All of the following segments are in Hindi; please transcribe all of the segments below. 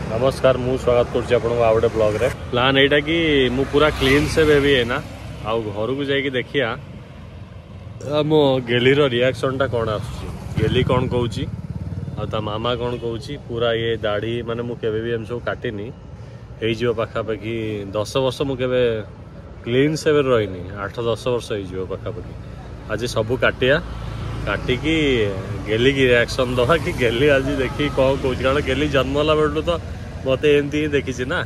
नमस्कार मु स्वागत करुच्ची आपको ब्लॉग रे प्लान एटा कि मु पूरा क्लीन से बेबी है ना आउ घर को जाइए देखिया मो गेली रो रिएक्शन टा कौन आसुची गेली कौन कहूची आ मामा कौन कहूची पूरा ये दाढ़ी माने मु केबे भी हम सब काटिनी हे जिवो पाखापाखि 10 वर्ष मु केबे क्लीन से रहीनी 8-10 वर्ष हो पाखापाखि आज सब काटिया काटिकी गेली की रिएक्शन दवा कि गेली आज देखी कौन कौन कारण गेली जन्मला बेलू तो मत एमती ही देखी ना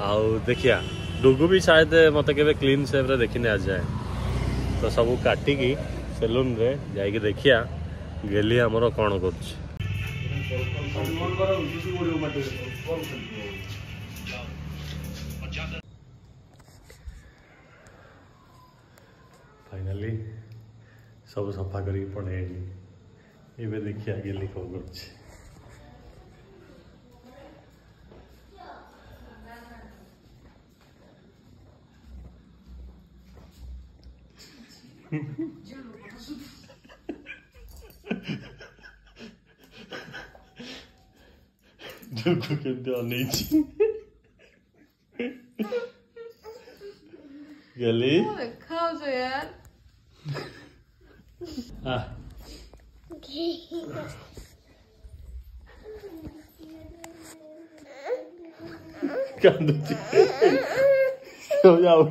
आउ देखिया डुगु भी शायद मत के क्लीन सेप रे देखी आज जाए तो सब काटिकी सेलून रे जाइए देखिया गेली आमर कौन कर फाइनली सब सफा कर पड़े ये देखिए गेली कौन कर गेली यार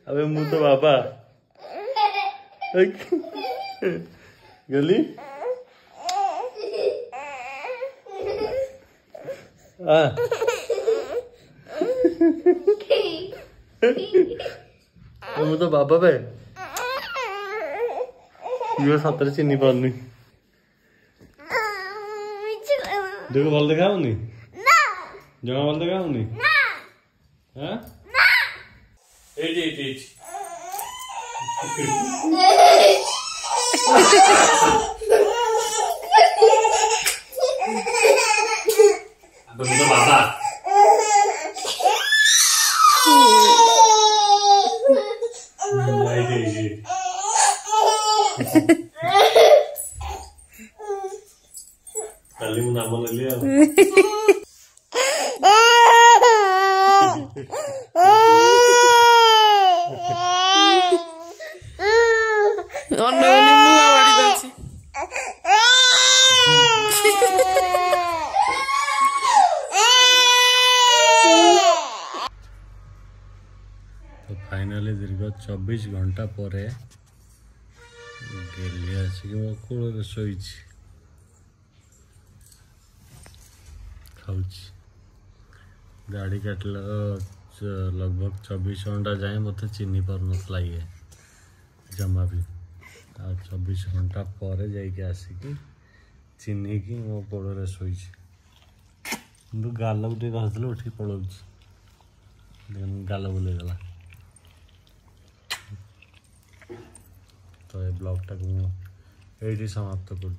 अबे मु तो बाबा गली मु तो बाबा बे ये सतर चिन्ह पारनी देखो भल देखाऊनी जमा भल देखाऊनी हाँ बाबा कल मु नाम ले लिया तो फाइनली दीर्घ 24 घंटा पर गेली आसिक मो कूल शोई खाऊची गाड़ी काटला लगभग 24 घंटा जाए मत चिन्ह पार नसला ये जमा भी आ 24 घंटा पर जाइए आसिक चिन्हिकी मो कोड़े शोई गाल टे घसले उठी पलाऊ गाल बुलेगला तो ये ब्लॉग टाक ये समाप्त कर।